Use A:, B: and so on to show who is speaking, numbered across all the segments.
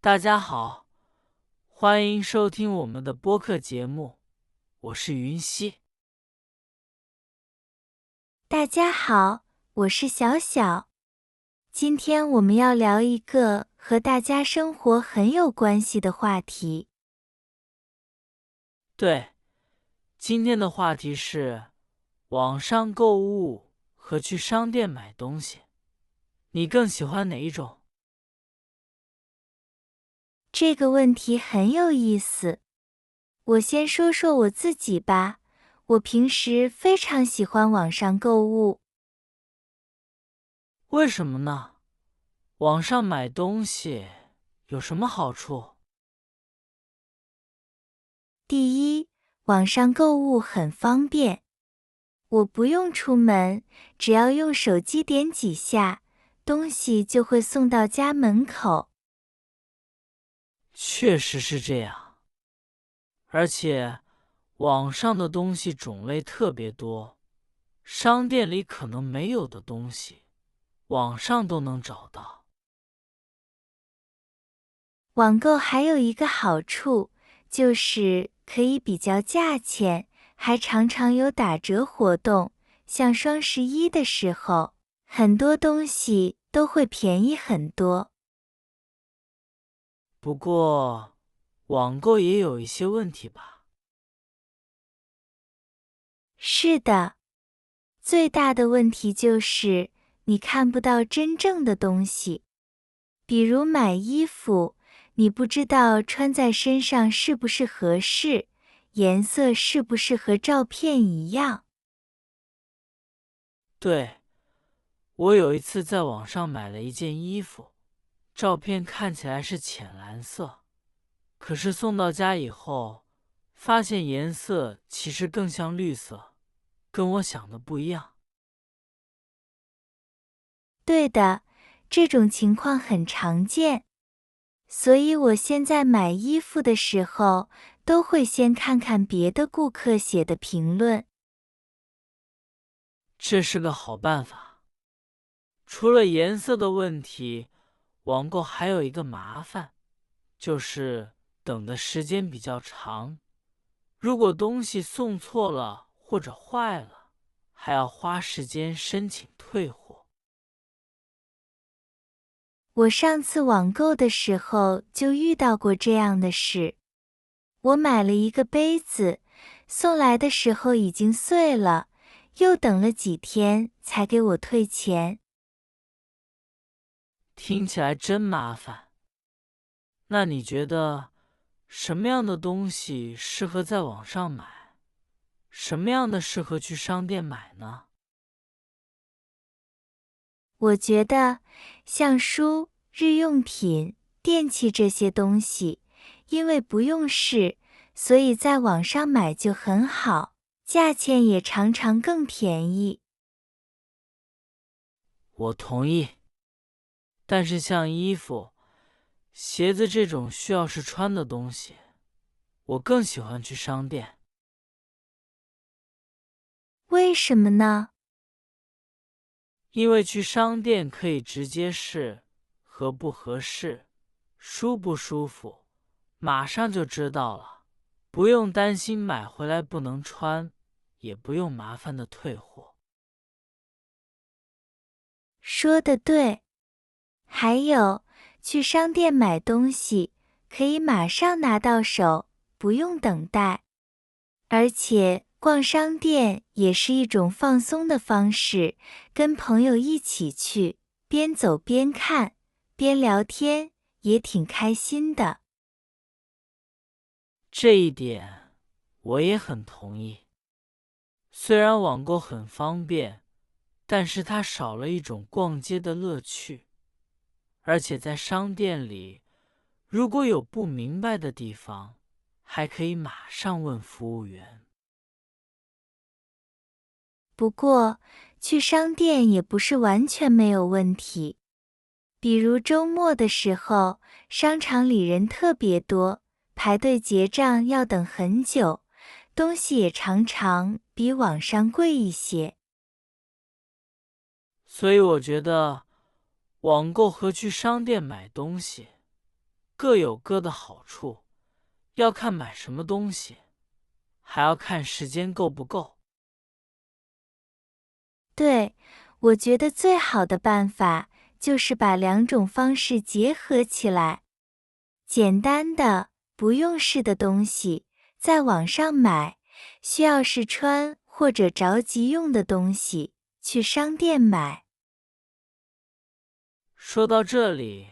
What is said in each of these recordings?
A: 大家好，欢迎收听我们的播客节目，我是云溪。
B: 大家好，我是小小。今天我们要聊一个和大家生活很有关系的话题。
A: 对，今天的话题是网上购物和去商店买东西，你更喜欢哪一种？
B: 这个问题很有意思。我先说说我自己吧，我平时非常喜欢网上购物。
A: 为什么呢？网上买东西有什么好处？
B: 第一，网上购物很方便，我不用出门，只要用手机点几下，东西就会送到家门口。
A: 确实是这样，而且网上的东西种类特别多，商店里可能没有的东西，网上都能找到。
B: 网购还有一个好处，就是可以比较价钱，还常常有打折活动，像双11的时候，很多东西都会便宜很多。
A: 不过，网购也有一些问题吧？
B: 是的，最大的问题就是你看不到真正的东西。比如买衣服，你不知道穿在身上是不是合适，颜色是不是和照片一样。
A: 对，我有一次在网上买了一件衣服，照片看起来是浅蓝色，可是送到家以后，发现颜色其实更像绿色，跟我想的不一样。
B: 对的，这种情况很常见。所以我现在买衣服的时候，都会先看看别的顾客写的评论。
A: 这是个好办法。除了颜色的问题，网购还有一个麻烦，就是等的时间比较长。如果东西送错了或者坏了，还要花时间申请退货。
B: 我上次网购的时候就遇到过这样的事。我买了一个杯子，送来的时候已经碎了，又等了几天才给我退钱。
A: 听起来真麻烦。那你觉得什么样的东西适合在网上买？什么样的适合去商店买呢？
B: 我觉得像书、日用品、电器这些东西，因为不用试，所以在网上买就很好，价钱也常常更便宜。
A: 我同意。但是像衣服、鞋子这种需要试穿的东西，我更喜欢去商店。
B: 为什么呢？
A: 因为去商店可以直接试合不合适、舒不舒服，马上就知道了，不用担心买回来不能穿，也不用麻烦的退货。
B: 说得对。还有，去商店买东西，可以马上拿到手，不用等待。而且，逛商店也是一种放松的方式，跟朋友一起去，边走边看，边聊天，也挺开心的。
A: 这一点我也很同意。虽然网购很方便，但是它少了一种逛街的乐趣。而且在商店里，如果有不明白的地方，还可以马上问服务员。
B: 不过，去商店也不是完全没有问题。比如周末的时候，商场里人特别多，排队结账要等很久，东西也常常比网上贵一些。
A: 所以我觉得网购和去商店买东西各有各的好处，要看买什么东西，还要看时间够不够。
B: 对，我觉得最好的办法就是把两种方式结合起来。简单的、不用试的东西，在网上买；需要试穿或者着急用的东西，去商店买。
A: 说到这里，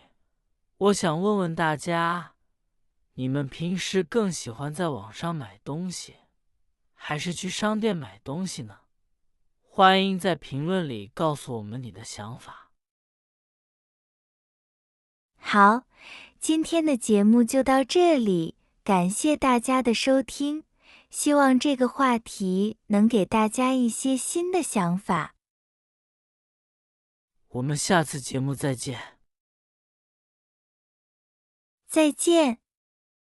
A: 我想问问大家，你们平时更喜欢在网上买东西，还是去商店买东西呢？欢迎在评论里告诉我们你的想法。
B: 好，今天的节目就到这里，感谢大家的收听，希望这个话题能给大家一些新的想法。
A: 我们下次节目再见。
B: 再见。